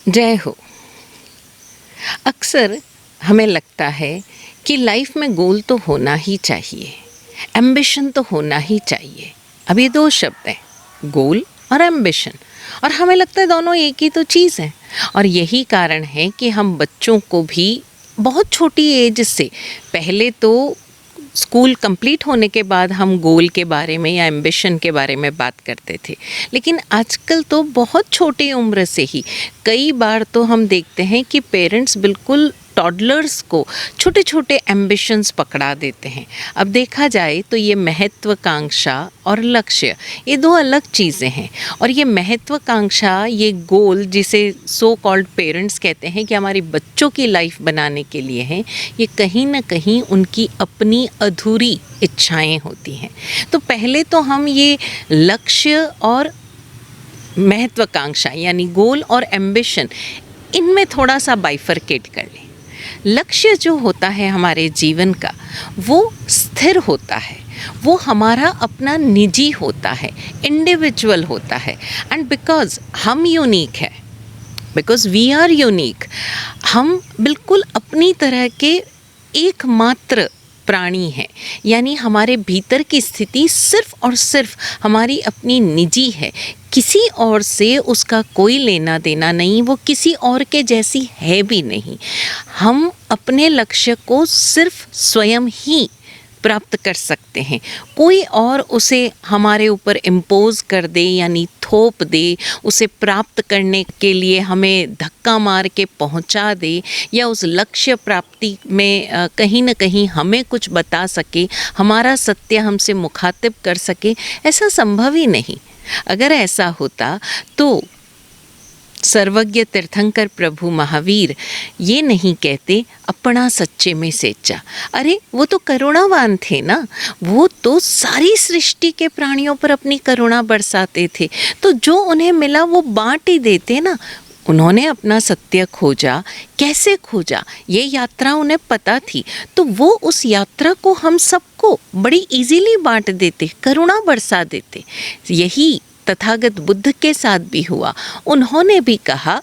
जय हो। अक्सर हमें लगता है कि लाइफ में गोल तो होना ही चाहिए, एम्बिशन तो होना ही चाहिए। अब ये दो शब्द हैं, गोल और एम्बिशन, और हमें लगता है दोनों एक ही तो चीज़ है। और यही कारण है कि हम बच्चों को भी बहुत छोटी एज से, पहले तो स्कूल कंप्लीट होने के बाद हम गोल के बारे में या एम्बिशन के बारे में बात करते थे, लेकिन आजकल तो बहुत छोटी उम्र से ही कई बार तो हम देखते हैं कि पेरेंट्स बिल्कुल टॉडलर्स को छोटे छोटे एम्बिशंस पकड़ा देते हैं। अब देखा जाए तो ये महत्वाकांक्षा और लक्ष्य, ये दो अलग चीज़ें हैं। और ये महत्वाकांक्षा, ये गोल जिसे सो कॉल्ड पेरेंट्स कहते हैं कि हमारी बच्चों की लाइफ बनाने के लिए हैं, ये कहीं ना कहीं उनकी अपनी अधूरी इच्छाएं होती हैं। तो पहले तो हम ये लक्ष्य और महत्वाकांक्षा यानी गोल और एम्बिशन, इनमें थोड़ा सा बाइफरकेट कर लें। लक्ष्य जो होता है हमारे जीवन का, वो स्थिर होता है, वो हमारा अपना निजी होता है, इंडिविजुअल होता है। एंड बिकॉज हम यूनिक है, बिकॉज वी आर यूनिक, हम बिल्कुल अपनी तरह के एकमात्र प्राणी हैं। यानी हमारे भीतर की स्थिति सिर्फ और सिर्फ हमारी अपनी निजी है, किसी और से उसका कोई लेना देना नहीं, वो किसी और के जैसी है भी नहीं। हम अपने लक्ष्य को सिर्फ स्वयं ही प्राप्त कर सकते हैं। कोई और उसे हमारे ऊपर इम्पोज कर दे यानी थोप दे, उसे प्राप्त करने के लिए हमें धक्का मार के पहुंचा दे, या उस लक्ष्य प्राप्ति में कहीं ना कहीं हमें कुछ बता सके, हमारा सत्य हमसे मुखातिब कर सके, ऐसा संभव ही नहीं। अगर ऐसा होता तो सर्वज्ञ तीर्थंकर प्रभु महावीर ये नहीं कहते अपना सच्चे में सेचा। अरे वो तो करुणावान थे ना, वो तो सारी सृष्टि के प्राणियों पर अपनी करुणा बरसाते थे, तो जो उन्हें मिला वो बांट ही देते ना। उन्होंने अपना सत्य खोजा, कैसे खोजा ये यात्रा उन्हें पता थी, तो वो उस यात्रा को हम सबको बड़ी इजीली बांट देते, करुणा बरसा देते। यही तथागत बुद्ध के साथ भी हुआ। उन्होंने भी कहा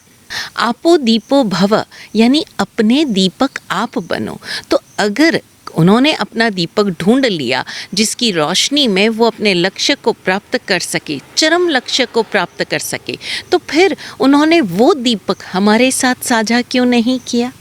आपो दीपो भव, यानी अपने दीपक आप बनो। तो अगर उन्होंने अपना दीपक ढूंढ लिया जिसकी रोशनी में वो अपने लक्ष्य को प्राप्त कर सके, चरम लक्ष्य को प्राप्त कर सके, तो फिर उन्होंने वो दीपक हमारे साथ साझा क्यों नहीं किया?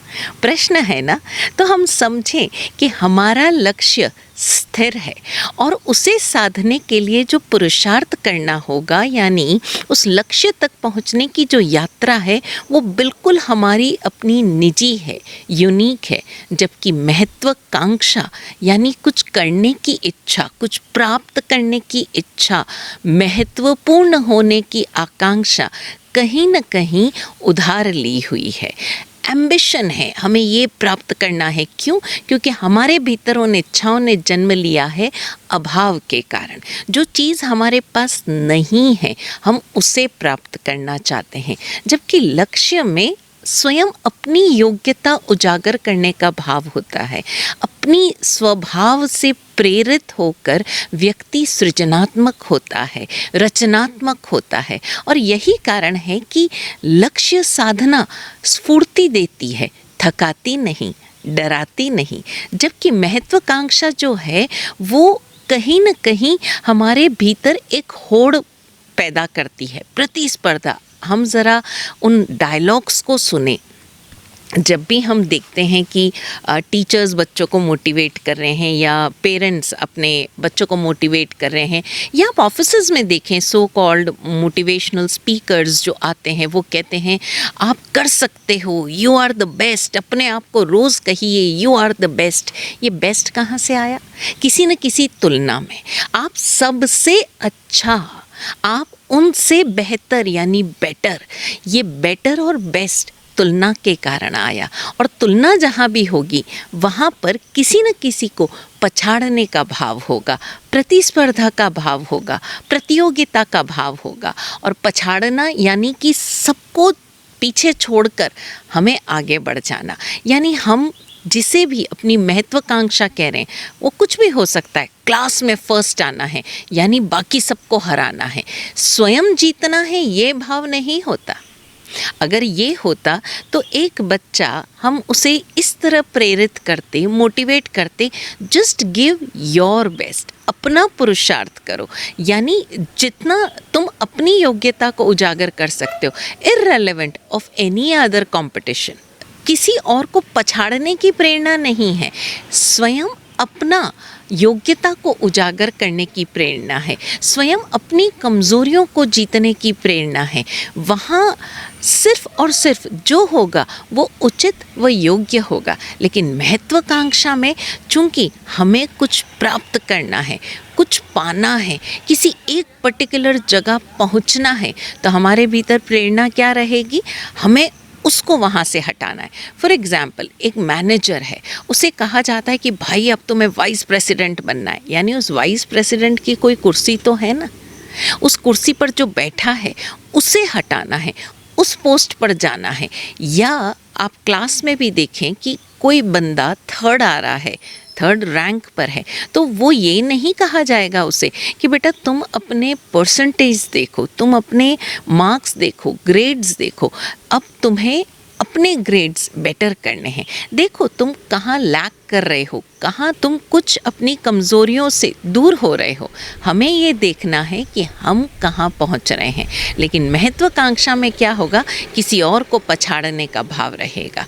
प्रश्न है ना। तो हम समझें कि हमारा लक्ष्य स्थिर है और उसे साधने के लिए जो पुरुषार्थ करना होगा, यानी उस लक्ष्य तक पहुंचने की जो यात्रा है, वो बिल्कुल हमारी अपनी निजी है, यूनिक है। जबकि महत्वाकांक्षा यानी कुछ करने की इच्छा, कुछ प्राप्त करने की इच्छा, महत्वपूर्ण होने की आकांक्षा कहीं न कहीं उधार ली हुई है। एम्बिशन है, हमें ये प्राप्त करना है। क्यों? क्योंकि हमारे भीतर उन इच्छाओं ने जन्म लिया है अभाव के कारण। जो चीज़ हमारे पास नहीं है हम उसे प्राप्त करना चाहते हैं। जबकि लक्ष्य में स्वयं अपनी योग्यता उजागर करने का भाव होता है। अपनी स्वभाव से प्रेरित होकर व्यक्ति सृजनात्मक होता है, रचनात्मक होता है। और यही कारण है कि लक्ष्य साधना स्फूर्ति देती है, थकाती नहीं, डराती नहीं। जबकि महत्वाकांक्षा जो है वो कहीं न कहीं हमारे भीतर एक होड़ पैदा करती है, प्रतिस्पर्धा। हम ज़रा उन डायलॉग्स को सुने। जब भी हम देखते हैं कि टीचर्स बच्चों को मोटिवेट कर रहे हैं या पेरेंट्स अपने बच्चों को मोटिवेट कर रहे हैं, या आप ऑफिसेज़ में देखें सो कॉल्ड मोटिवेशनल स्पीकर्स जो आते हैं, वो कहते हैं आप कर सकते हो, यू आर द बेस्ट, अपने आप को रोज़ कहिए यू आर द बेस्ट। ये बेस्ट कहाँ से आया? किसी न किसी तुलना में आप सबसे अच्छा, आप उनसे बेहतर यानी बेटर। ये बेटर और बेस्ट तुलना के कारण आया। और तुलना जहाँ भी होगी वहाँ पर किसी न किसी को पछाड़ने का भाव होगा, प्रतिस्पर्धा का भाव होगा, प्रतियोगिता का भाव होगा। और पछाड़ना यानी कि सबको पीछे छोड़कर हमें आगे बढ़ जाना। यानी हम जिसे भी अपनी महत्वाकांक्षा कह रहे हैं वो कुछ भी हो सकता है। क्लास में फर्स्ट आना है यानी बाकी सबको हराना है, स्वयं जीतना है, ये भाव नहीं होता। अगर ये होता तो एक बच्चा हम उसे इस तरह प्रेरित करते, मोटिवेट करते, जस्ट गिव योर बेस्ट, अपना पुरुषार्थ करो, यानी जितना तुम अपनी योग्यता को उजागर कर सकते हो, irrelevant of any other competition. किसी और को पछाड़ने की प्रेरणा नहीं है, स्वयं अपना योग्यता को उजागर करने की प्रेरणा है, स्वयं अपनी कमज़ोरियों को जीतने की प्रेरणा है। वहाँ सिर्फ और सिर्फ जो होगा वो उचित व योग्य होगा। लेकिन महत्वाकांक्षा में चूँकि हमें कुछ प्राप्त करना है, कुछ पाना है, किसी एक पर्टिकुलर जगह पहुँचना है, तो हमारे भीतर प्रेरणा क्या रहेगी? हमें उसको वहाँ से हटाना है। फॉर एग्ज़ाम्पल, एक मैनेजर है, उसे कहा जाता है कि भाई अब तुम्हें वाइस प्रेसिडेंट बनना है, यानी उस वाइस प्रेसिडेंट की कोई कुर्सी तो है ना, उस कुर्सी पर जो बैठा है उसे हटाना है, उस पोस्ट पर जाना है। या आप क्लास में भी देखें कि कोई बंदा थर्ड आ रहा है, थर्ड रैंक पर है, तो वो ये नहीं कहा जाएगा उसे कि बेटा तुम अपने परसेंटेज देखो, तुम अपने मार्क्स देखो, ग्रेड्स देखो, अब तुम्हें अपने ग्रेड्स बेटर करने हैं, देखो तुम कहाँ लैक कर रहे हो, कहाँ तुम कुछ अपनी कमज़ोरियों से दूर हो रहे हो। हमें ये देखना है कि हम कहाँ पहुँच रहे हैं। लेकिन महत्वाकांक्षा में क्या होगा? किसी और को पछाड़ने का भाव रहेगा।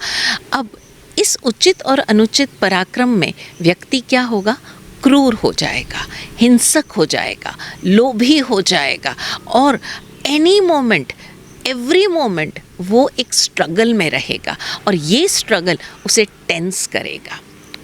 अब इस उचित और अनुचित पराक्रम में व्यक्ति क्या होगा? क्रूर हो जाएगा, हिंसक हो जाएगा, लोभी हो जाएगा, और एनी मोमेंट, एवरी मोमेंट वो एक स्ट्रगल में रहेगा, और ये स्ट्रगल उसे टेंस करेगा,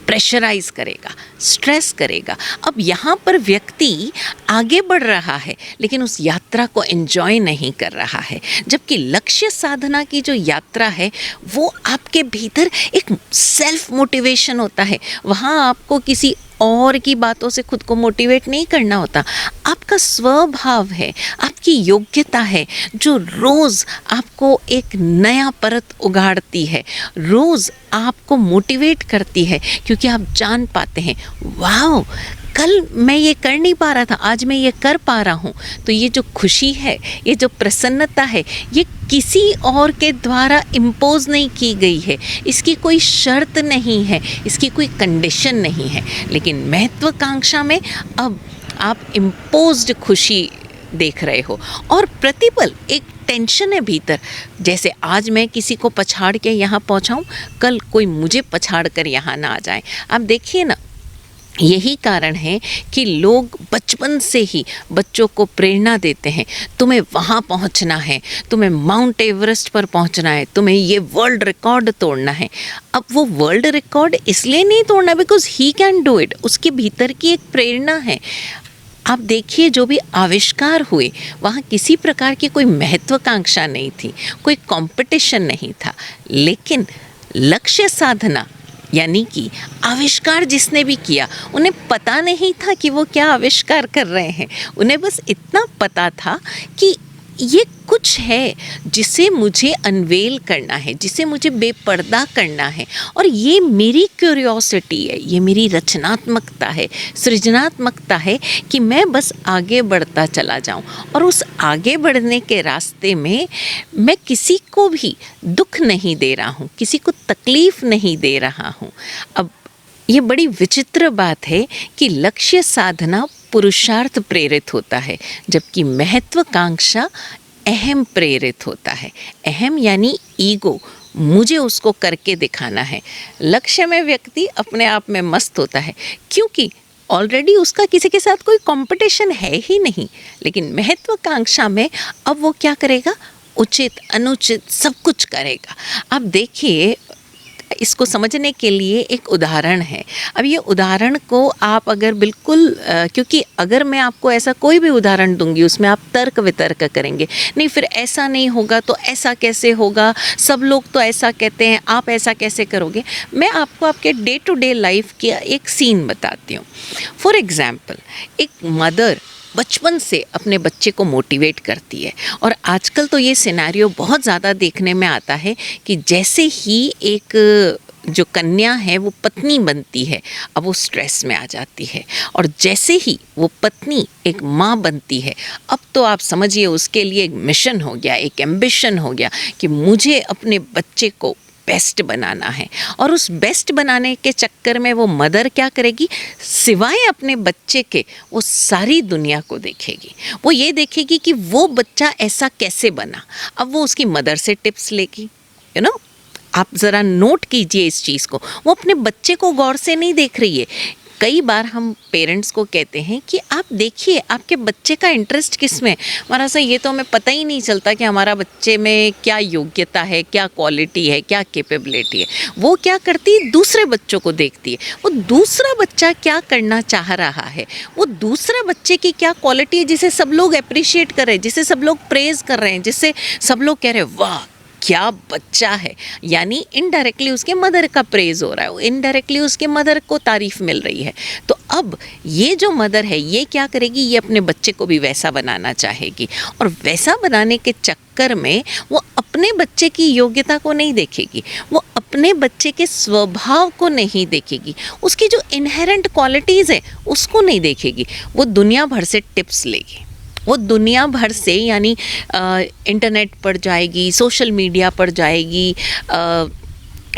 प्रेशराइज करेगा, स्ट्रेस करेगा। अब यहाँ पर व्यक्ति आगे बढ़ रहा है लेकिन उस यात्रा को एंजॉय नहीं कर रहा है, जबकि लक्ष्य साधना की जो यात्रा है वो आपके भीतर एक सेल्फ मोटिवेशन होता है। वहाँ आपको किसी और की बातों से खुद को मोटिवेट नहीं करना होता, आपका स्वभाव है, आपकी योग्यता है जो रोज़ आपको एक नया परत उगाड़ती है, रोज़ आपको मोटिवेट करती है, क्योंकि आप जान पाते हैं वाह, कल मैं ये कर नहीं पा रहा था, आज मैं ये कर पा रहा हूँ। तो ये जो खुशी है, ये जो प्रसन्नता है, ये किसी और के द्वारा इम्पोज नहीं की गई है, इसकी कोई शर्त नहीं है, इसकी कोई कंडीशन नहीं है। लेकिन महत्वाकांक्षा में अब आप इम्पोज्ड खुशी देख रहे हो, और प्रतिपल एक टेंशन है भीतर, जैसे आज मैं किसी को पछाड़ के यहाँ पहुँचाऊँ, कल कोई मुझे पछाड़ कर यहाँ ना आ जाए। आप देखिए ना, यही कारण है कि लोग बचपन से ही बच्चों को प्रेरणा देते हैं, तुम्हें वहाँ पहुँचना है, तुम्हें माउंट एवरेस्ट पर पहुँचना है, तुम्हें ये वर्ल्ड रिकॉर्ड तोड़ना है। अब वो वर्ल्ड रिकॉर्ड इसलिए नहीं तोड़ना because he can do it, उसके भीतर की एक प्रेरणा है। आप देखिए जो भी आविष्कार हुए वहाँ किसी प्रकार की कोई महत्वाकांक्षा नहीं थी, कोई कंपटीशन नहीं था, लेकिन लक्ष्य साधना यानी कि आविष्कार जिसने भी किया उन्हें पता नहीं था कि वो क्या आविष्कार कर रहे हैं, उन्हें बस इतना पता था कि ये कुछ है जिसे मुझे अनवेल करना है, जिसे मुझे बेपर्दा करना है, और ये मेरी क्यूरियोसिटी है, ये मेरी रचनात्मकता है, सृजनात्मकता है कि मैं बस आगे बढ़ता चला जाऊं, और उस आगे बढ़ने के रास्ते में मैं किसी को भी दुख नहीं दे रहा हूं, किसी को तकलीफ़ नहीं दे रहा हूं। अब ये बड़ी विचित्र बात है कि लक्ष्य साधना पुरुषार्थ प्रेरित होता है, जबकि महत्वाकांक्षा अहम प्रेरित होता है। अहम यानी ईगो, मुझे उसको करके दिखाना है। लक्ष्य में व्यक्ति अपने आप में मस्त होता है क्योंकि ऑलरेडी उसका किसी के साथ कोई कंपटीशन है ही नहीं। लेकिन महत्वाकांक्षा में अब वो क्या करेगा? उचित अनुचित सब कुछ करेगा। अब देखिए, इसको समझने के लिए एक उदाहरण है। अब ये उदाहरण को आप अगर बिल्कुल क्योंकि अगर मैं आपको ऐसा कोई भी उदाहरण दूंगी उसमें आप तर्क वितर्क करेंगे, नहीं फिर ऐसा नहीं होगा तो ऐसा कैसे होगा, सब लोग तो ऐसा कहते हैं, आप ऐसा कैसे करोगे। मैं आपको आपके डे टू डे लाइफ की एक सीन बताती हूँ। फॉर एग्ज़ाम्पल, एक मदर बचपन से अपने बच्चे को मोटिवेट करती है, और आजकल तो ये सिनेरियो बहुत ज़्यादा देखने में आता है कि जैसे ही एक जो कन्या है वो पत्नी बनती है, अब वो स्ट्रेस में आ जाती है। और जैसे ही वो पत्नी एक माँ बनती है, अब तो आप समझिए उसके लिए एक मिशन हो गया, एक एम्बिशन हो गया कि मुझे अपने बच्चे को बेस्ट बनाना है। और उस बेस्ट बनाने के चक्कर में वो मदर क्या करेगी, सिवाय अपने बच्चे के वो सारी दुनिया को देखेगी। वो ये देखेगी कि वो बच्चा ऐसा कैसे बना। अब वो उसकी मदर से टिप्स लेगी, यू नो। आप ज़रा नोट कीजिए इस चीज़ को, वो अपने बच्चे को गौर से नहीं देख रही है। कई बार हम पेरेंट्स को कहते हैं कि आप देखिए आपके बच्चे का इंटरेस्ट किस में। हमारा सा ये तो हमें पता ही नहीं चलता कि हमारा बच्चे में क्या योग्यता है, क्या क्वालिटी है, क्या कैपेबिलिटी है। वो क्या करती है, दूसरे बच्चों को देखती है। वो दूसरा बच्चा क्या करना चाह रहा है, वो दूसरा बच्चे की क्या क्वालिटी है जिसे सब लोग अप्रिशिएट कर रहे हैं, जिसे सब लोग प्रेज़ कर रहे हैं, जिससे सब लोग कह रहे हैं वाह क्या बच्चा है। यानी इनडायरेक्टली उसके मदर का प्रेज हो रहा है, इनडायरेक्टली उसके मदर को तारीफ मिल रही है। तो अब ये जो मदर है ये क्या करेगी, ये अपने बच्चे को भी वैसा बनाना चाहेगी। और वैसा बनाने के चक्कर में वो अपने बच्चे की योग्यता को नहीं देखेगी, वो अपने बच्चे के स्वभाव को नहीं देखेगी, उसकी जो इनहेरेंट क्वालिटीज़ है उसको नहीं देखेगी। वो दुनिया भर से टिप्स लेगी, वो दुनिया भर से यानी इंटरनेट पर जाएगी, सोशल मीडिया पर जाएगी,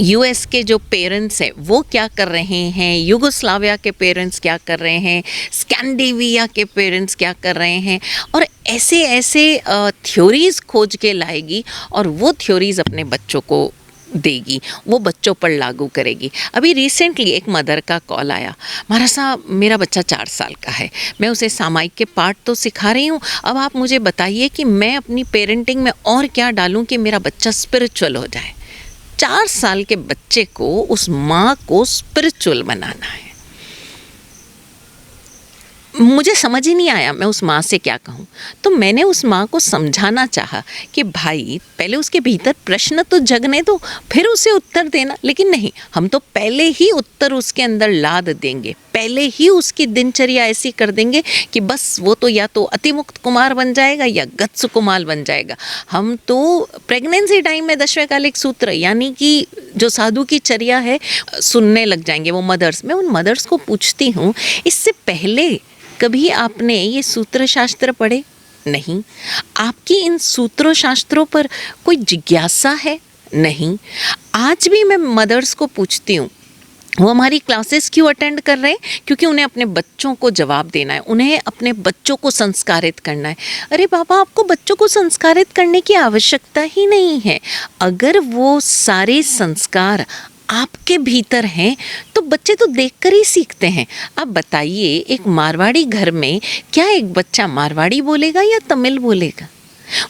यूएस के जो पेरेंट्स हैं वो क्या कर रहे हैं, युगोस्लाविया के पेरेंट्स क्या कर रहे हैं, स्कैंडिनेविया के पेरेंट्स क्या कर रहे हैं, और ऐसे ऐसे थ्योरीज़ खोज के लाएगी और वो थ्योरीज़ अपने बच्चों को देगी, वो बच्चों पर लागू करेगी। अभी रिसेंटली एक मदर का कॉल आया, महाराज साहब मेरा बच्चा 4 साल का है, मैं उसे सामायिक के पाठ तो सिखा रही हूँ, अब आप मुझे बताइए कि मैं अपनी पेरेंटिंग में और क्या डालूँ कि मेरा बच्चा स्पिरिचुअल हो जाए। 4 साल के बच्चे को उस माँ को स्पिरिचुअल बनाना है। मुझे समझ ही नहीं आया मैं उस माँ से क्या कहूँ। तो मैंने उस माँ को समझाना चाहा कि भाई पहले उसके भीतर प्रश्न तो जगने दो, फिर उसे उत्तर देना। लेकिन नहीं, हम तो पहले ही उत्तर उसके अंदर लाद देंगे, पहले ही उसकी दिनचर्या ऐसी कर देंगे कि बस वो तो या तो अतिमुक्त कुमार बन जाएगा या गत्स कुमार बन जाएगा। हम तो प्रेगनेंसी टाइम में दशवैकालिक सूत्र यानी कि जो साधु की चर्या है सुनने लग जाएंगे वो मदर्स। मैं उन मदर्स को पूछती हूँ, इससे पहले कभी आपने ये सूत्र शास्त्र पढ़े? नहीं। आपकी इन सूत्रों शास्त्रों पर कोई जिज्ञासा है? नहीं। आज भी मैं मदर्स को पूछती हूँ, वो हमारी क्लासेस क्यों अटेंड कर रहे हैं? क्योंकि उन्हें अपने बच्चों को जवाब देना है, उन्हें अपने बच्चों को संस्कारित करना है। अरे बाबा, आपको बच्चों को संस्कारित करने की आवश्यकता ही नहीं है। अगर वो सारे संस्कार आपके भीतर हैं तो बच्चे तो देखकर ही सीखते हैं। अब बताइए, एक मारवाड़ी घर में क्या एक बच्चा मारवाड़ी बोलेगा या तमिल बोलेगा?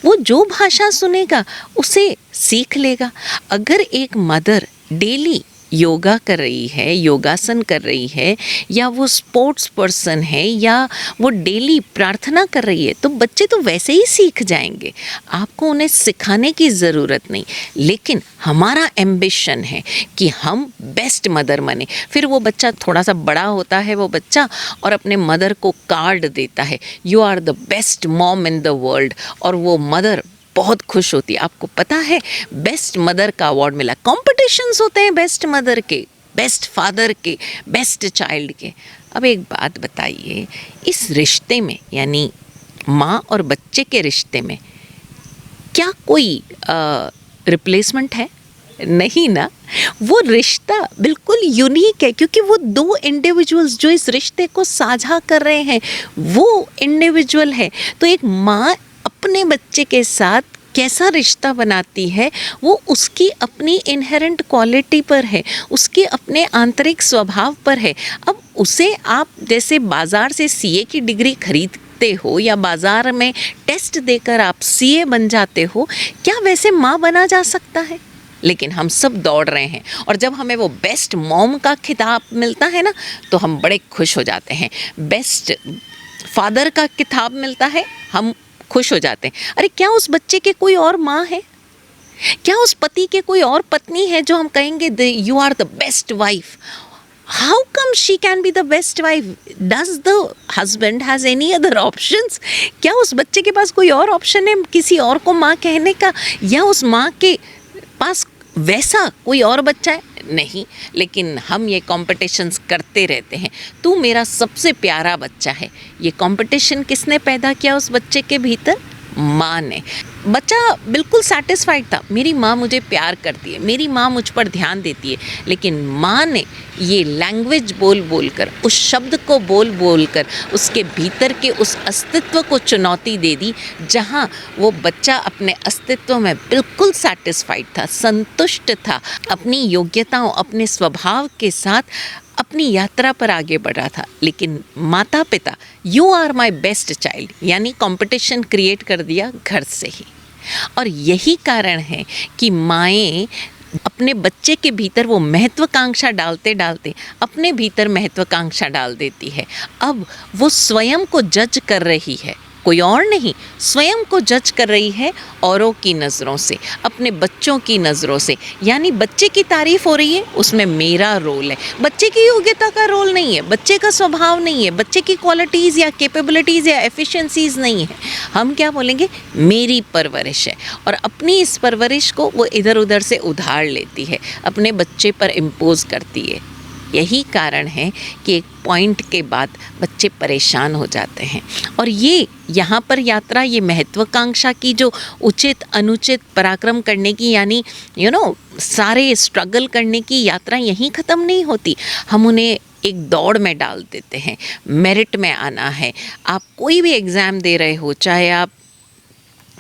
वो जो भाषा सुनेगा उसे सीख लेगा। अगर एक मदर डेली योगा कर रही है, योगासन कर रही है, या वो स्पोर्ट्स पर्सन है, या वो डेली प्रार्थना कर रही है, तो बच्चे तो वैसे ही सीख जाएंगे। आपको उन्हें सिखाने की ज़रूरत नहीं। लेकिन हमारा एम्बिशन है कि हम बेस्ट मदर बने। फिर वो बच्चा थोड़ा सा बड़ा होता है, वो बच्चा, और अपने मदर को कार्ड देता है, you are the best mom in the world. और वो मदर बहुत खुश होती है। आपको पता है बेस्ट मदर का अवार्ड मिला। कॉम्पिटिशन्स होते हैं बेस्ट मदर के, बेस्ट फादर के, बेस्ट चाइल्ड के। अब एक बात बताइए, इस रिश्ते में यानी माँ और बच्चे के रिश्ते में क्या कोई रिप्लेसमेंट है? नहीं ना। वो रिश्ता बिल्कुल यूनिक है, क्योंकि वो 2 इंडिविजुअल्स जो इस रिश्ते को साझा कर रहे हैं वो इंडिविजुअल है। तो एक माँ अपने बच्चे के साथ कैसा रिश्ता बनाती है वो उसकी अपनी इनहेरेंट क्वालिटी पर है, उसके अपने आंतरिक स्वभाव पर है। अब उसे आप जैसे बाज़ार से सीए की डिग्री खरीदते हो या बाज़ार में टेस्ट देकर आप सीए बन जाते हो, क्या वैसे माँ बना जा सकता है? लेकिन हम सब दौड़ रहे हैं, और जब हमें वो बेस्ट मॉम का खिताब मिलता है ना तो हम बड़े खुश हो जाते हैं। बेस्ट फादर का खिताब मिलता है, हम खुश हो जाते हैं। अरे क्या उस बच्चे के कोई और माँ है? क्या उस पति के कोई और पत्नी है जो हम कहेंगे you are the best wife? How come she can be the best wife? Does the husband has any other options? क्या उस बच्चे के पास कोई और ऑप्शन है किसी और को माँ कहने का, या उस माँ के पास वैसा कोई और बच्चा है? नहीं, लेकिन हम ये कॉम्पिटिशन्स करते रहते हैं। तू मेरा सबसे प्यारा बच्चा है। ये कॉम्पिटिशन किसने पैदा किया उस बच्चे के भीतर? माँ ने। बच्चा बिल्कुल सेटिस्फाइड था, मेरी माँ मुझे प्यार करती है, मेरी माँ मुझ पर ध्यान देती है। लेकिन माँ ने ये लैंग्वेज बोल बोल कर, उस शब्द को बोल बोल कर उसके भीतर के उस अस्तित्व को चुनौती दे दी, जहाँ वो बच्चा अपने अस्तित्व में बिल्कुल सेटिस्फाइड था, संतुष्ट था, अपनी योग्यताओं, अपने स्वभाव के साथ अपनी यात्रा पर आगे बढ़ा था। लेकिन माता पिता you are my best child यानी कंपटीशन क्रिएट कर दिया घर से ही। और यही कारण है कि माएँ अपने बच्चे के भीतर वो महत्वाकांक्षा डालते डालते अपने भीतर महत्वाकांक्षा डाल देती है। अब वो स्वयं को जज कर रही है, कोई और नहीं, स्वयं को जज कर रही है औरों की नज़रों से, अपने बच्चों की नज़रों से। यानी बच्चे की तारीफ़ हो रही है, उसमें मेरा रोल है। बच्चे की योग्यता का रोल नहीं है, बच्चे का स्वभाव नहीं है, बच्चे की क्वालिटीज़ या कैपेबिलिटीज़ या एफिशिएंसीज़ नहीं है। हम क्या बोलेंगे? मेरी परवरिश है। और अपनी इस परवरिश को वो इधर उधर से उधार लेती है, अपने बच्चे पर इम्पोज़ करती है। यही कारण है कि एक पॉइंट के बाद बच्चे परेशान हो जाते हैं। और ये यहाँ पर यात्रा, ये महत्वाकांक्षा की जो उचित अनुचित पराक्रम करने की, यानी सारे स्ट्रगल करने की यात्रा यहीं ख़त्म नहीं होती। हम उन्हें एक दौड़ में डाल देते हैं, मेरिट में आना है। आप कोई भी एग्ज़ाम दे रहे हो, चाहे आप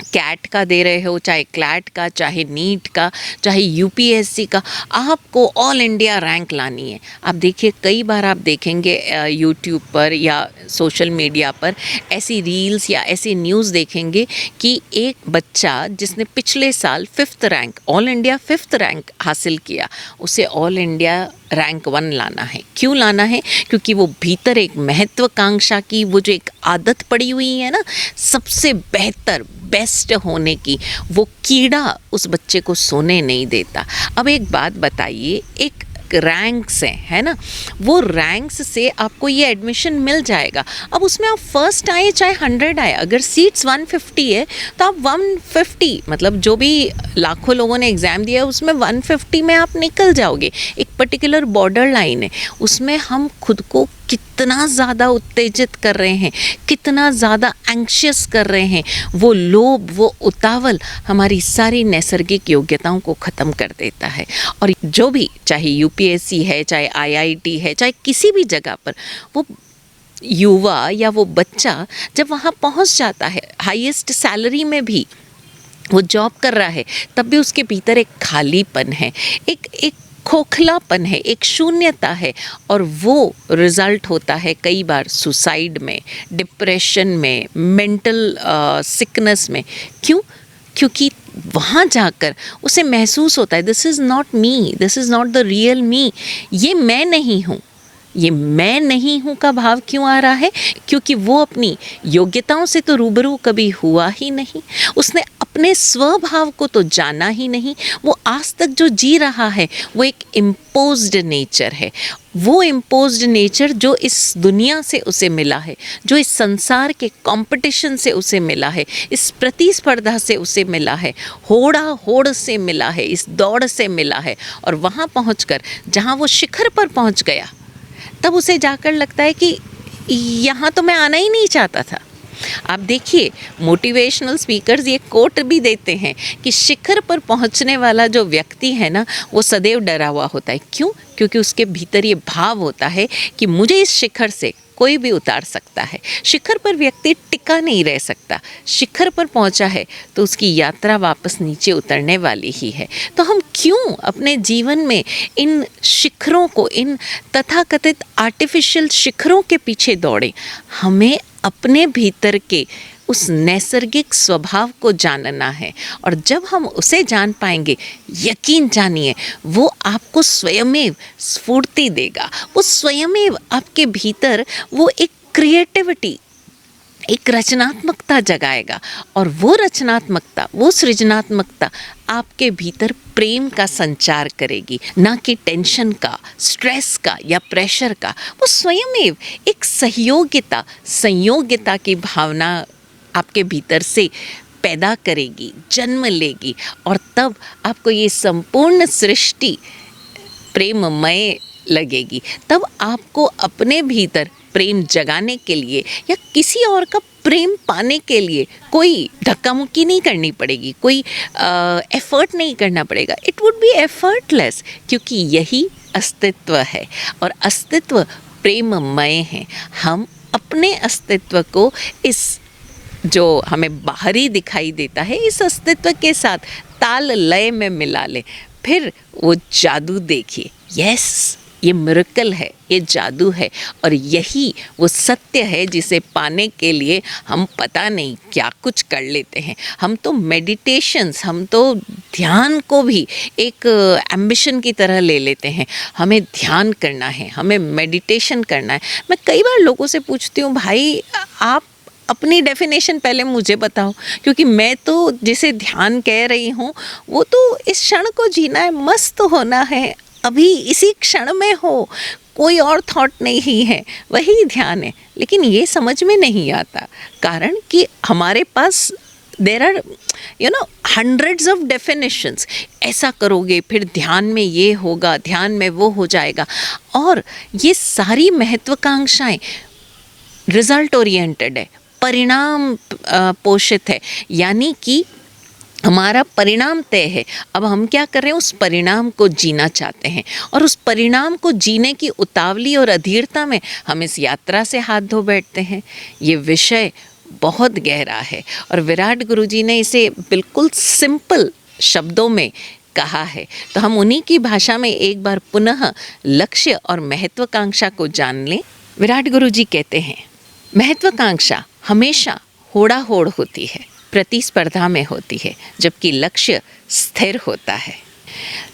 कैट का दे रहे हो, चाहे क्लैट का, चाहे नीट का, चाहे यूपीएससी का, आपको ऑल इंडिया रैंक लानी है। आप देखिए, कई बार आप देखेंगे यूट्यूब पर या सोशल मीडिया पर ऐसी रील्स या ऐसी न्यूज़ देखेंगे कि एक बच्चा जिसने पिछले साल 5th rank, all India 5th rank हासिल किया, उसे ऑल इंडिया रैंक 1 लाना है। क्यों लाना है? क्योंकि वो भीतर एक महत्वाकांक्षा की वो जो एक आदत पड़ी हुई है ना, सबसे बेहतर बेस्ट होने की, वो कीड़ा उस बच्चे को सोने नहीं देता। अब एक बात बताइए, एक रैंक्स है ना, वो रैंक्स से आपको ये एडमिशन मिल जाएगा। अब उसमें आप फर्स्ट आए चाहे 100 आए, अगर सीट्स 150 है तो आप 150, मतलब जो भी लाखों लोगों ने एग्ज़ाम दिया है उसमें 150 में आप निकल जाओगे। एक पर्टिकुलर बॉर्डर लाइन है, उसमें हम खुद को कितना ज़्यादा उत्तेजित कर रहे हैं, कितना ज़्यादा एंग्शियस कर रहे हैं। वो लोभ, वो उतावल हमारी सारी नैसर्गिक योग्यताओं को ख़त्म कर देता है। और जो भी, चाहे यूपीएससी है, चाहे आईआईटी है, चाहे किसी भी जगह पर वो युवा या वो बच्चा जब वहाँ पहुँच जाता है, हाईएस्ट सैलरी में भी वो जॉब कर रहा है, तब भी उसके भीतर एक खालीपन है, एक खोखलापन है, एक शून्यता है। और वो रिज़ल्ट होता है कई बार सुसाइड में, डिप्रेशन में, मेंटल सिकनेस में। क्यों? क्योंकि वहाँ जाकर उसे महसूस होता है this is not me, this is not the real me, ये मैं नहीं हूँ। ये मैं नहीं हूँ का भाव क्यों आ रहा है? क्योंकि वो अपनी योग्यताओं से तो रूबरू कभी हुआ ही नहीं, उसने अपने स्वभाव को तो जाना ही नहीं। वो आज तक जो जी रहा है वो एक इम्पोज्ड नेचर है, वो इम्पोज्ड नेचर जो इस दुनिया से उसे मिला है, जो इस संसार के कंपटीशन से उसे मिला है, इस प्रतिस्पर्धा से उसे मिला है, होड़ा होड़ से मिला है, इस दौड़ से मिला है। और वहाँ पहुँचकर जहाँ वो शिखर पर पहुँच गया, तब उसे जाकर लगता है कि यहाँ तो मैं आना ही नहीं चाहता था। आप देखिए, मोटिवेशनल स्पीकर्स ये कोट भी देते हैं कि शिखर पर पहुंचने वाला जो व्यक्ति है ना, वो सदैव डरा हुआ होता है। क्यों? क्योंकि उसके भीतर ये भाव होता है कि मुझे इस शिखर से कोई भी उतार सकता है। शिखर पर व्यक्ति टिका नहीं रह सकता। शिखर पर पहुंचा है तो उसकी यात्रा वापस नीचे उतरने वाली ही है। तो हम क्यों अपने जीवन में इन शिखरों को, इन तथाकथित आर्टिफिशियल शिखरों के पीछे दौड़ें? हमें अपने भीतर के उस नैसर्गिक स्वभाव को जानना है। और जब हम उसे जान पाएंगे, यकीन जानिए, वो आपको स्वयमेव स्फूर्ति देगा। वो स्वयमेव आपके भीतर वो एक क्रिएटिविटी, एक रचनात्मकता जगाएगा। और वो रचनात्मकता, वो सृजनात्मकता आपके भीतर प्रेम का संचार करेगी, ना कि टेंशन का, स्ट्रेस का या प्रेशर का। वो स्वयमेव एक सहयोगिता, संयोगिता की भावना आपके भीतर से पैदा करेगी, जन्म लेगी। और तब आपको ये संपूर्ण सृष्टि प्रेममय लगेगी, तब आपको अपने भीतर प्रेम जगाने के लिए या किसी और का प्रेम पाने के लिए कोई धक्का मुक्की नहीं करनी पड़ेगी, कोई एफर्ट नहीं करना पड़ेगा। इट वुड बी एफर्टलेस, क्योंकि यही अस्तित्व है और अस्तित्व प्रेममय है। हम अपने अस्तित्व को इस जो हमें बाहरी दिखाई देता है, इस अस्तित्व के साथ ताल लय में मिला लें, फिर वो जादू देखिए। यस, ये मिरेकल है, ये जादू है, और यही वो सत्य है जिसे पाने के लिए हम पता नहीं क्या कुछ कर लेते हैं। हम तो मेडिटेशंस, हम तो ध्यान को भी एक एम्बिशन की तरह ले लेते हैं। हमें ध्यान करना है, हमें मेडिटेशन करना है। मैं कई बार लोगों से पूछती हूँ, भाई आप अपनी डेफिनेशन पहले मुझे बताओ, क्योंकि मैं तो जिसे ध्यान कह रही हूँ वो तो इस क्षण को जीना है, मस्त होना है, अभी इसी क्षण में हो, कोई और थॉट नहीं है, वही ध्यान है। लेकिन ये समझ में नहीं आता, कारण कि हमारे पास there are hundreds of definitions. ऐसा करोगे फिर ध्यान में ये होगा, ध्यान में वो हो जाएगा, और ये सारी महत्वाकांक्षाएं रिजल्ट ओरिएंटेड है, परिणाम पोषित है, यानी कि हमारा परिणाम तय है। अब हम क्या कर रहे हैं, उस परिणाम को जीना चाहते हैं, और उस परिणाम को जीने की उतावली और अधीरता में हम इस यात्रा से हाथ धो बैठते हैं। ये विषय बहुत गहरा है और विराट गुरुजी ने इसे बिल्कुल सिंपल शब्दों में कहा है। तो हम उन्हीं की भाषा में एक बार पुनः लक्ष्य और महत्वाकांक्षा को जान लें। विराट गुरुजी कहते हैं, महत्वाकांक्षा हमेशा होड़ाहोड़ होती है, प्रतिस्पर्धा में होती है, जबकि लक्ष्य स्थिर होता है।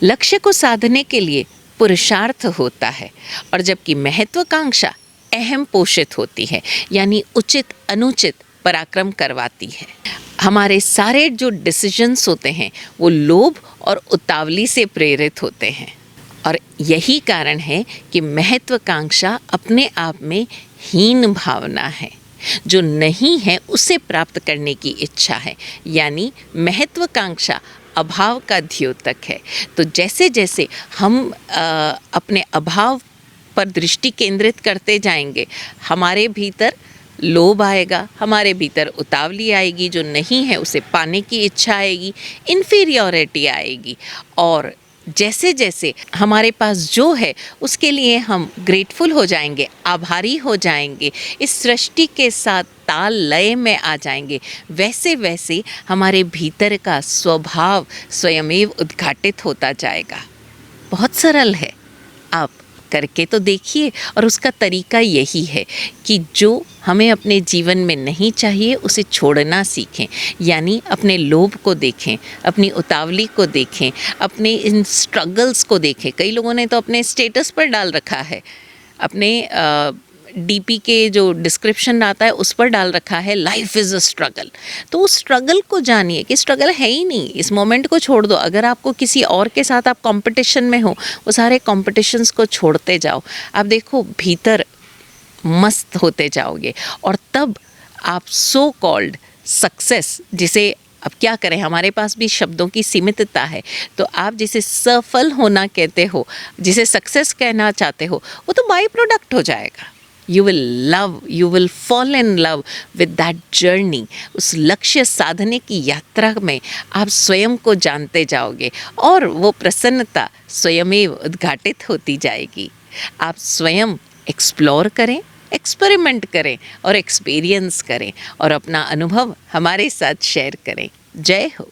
लक्ष्य को साधने के लिए पुरुषार्थ होता है, और जबकि महत्वाकांक्षा अहम पोषित होती है, यानी उचित अनुचित पराक्रम करवाती है। हमारे सारे जो डिसीजंस होते हैं वो लोभ और उतावली से प्रेरित होते हैं, और यही कारण है कि महत्वाकांक्षा अपने आप में हीन भावना है। जो नहीं है उसे प्राप्त करने की इच्छा है, यानी महत्वाकांक्षा अभाव का द्योतक है। तो जैसे जैसे हम अपने अभाव पर दृष्टि केंद्रित करते जाएंगे, हमारे भीतर लोभ आएगा, हमारे भीतर उतावली आएगी, जो नहीं है उसे पाने की इच्छा आएगी, इन्फीरियॉरिटी आएगी, और जैसे जैसे हमारे पास जो है उसके लिए हम ग्रेटफुल हो जाएंगे, आभारी हो जाएंगे, इस सृष्टि के साथ ताल लय में आ जाएंगे, वैसे वैसे हमारे भीतर का स्वभाव स्वयमेव उद्घाटित होता जाएगा। बहुत सरल है, आप करके तो देखिए। और उसका तरीका यही है कि जो हमें अपने जीवन में नहीं चाहिए उसे छोड़ना सीखें, यानी अपने लोभ को देखें, अपनी उतावली को देखें, अपने इन स्ट्रगल्स को देखें। कई लोगों ने तो अपने स्टेटस पर डाल रखा है, अपने डीपी के जो डिस्क्रिप्शन आता है उस पर डाल रखा है, लाइफ इज़ अ स्ट्रगल। तो उस स्ट्रगल को जानिए कि स्ट्रगल है ही नहीं, इस मोमेंट को छोड़ दो। अगर आपको किसी और के साथ आप कंपटीशन में हो, वो सारे कॉम्पिटिशन्स को छोड़ते जाओ, आप देखो भीतर मस्त होते जाओगे, और तब आप सो कॉल्ड सक्सेस, जिसे अब क्या करें, हमारे पास भी शब्दों की सीमितता है, तो आप जिसे सफल होना कहते हो, जिसे सक्सेस कहना चाहते हो, वो तो बाई प्रोडक्ट हो जाएगा। You will fall in love with that journey। उस लक्ष्य साधने की यात्रा में आप स्वयं को जानते जाओगे, और वो प्रसन्नता स्वयमेव उद्घाटित होती जाएगी। आप स्वयं एक्सप्लोर करें, एक्सपेरिमेंट करें और एक्सपीरियंस करें, और अपना अनुभव हमारे साथ शेयर करें। जय हो।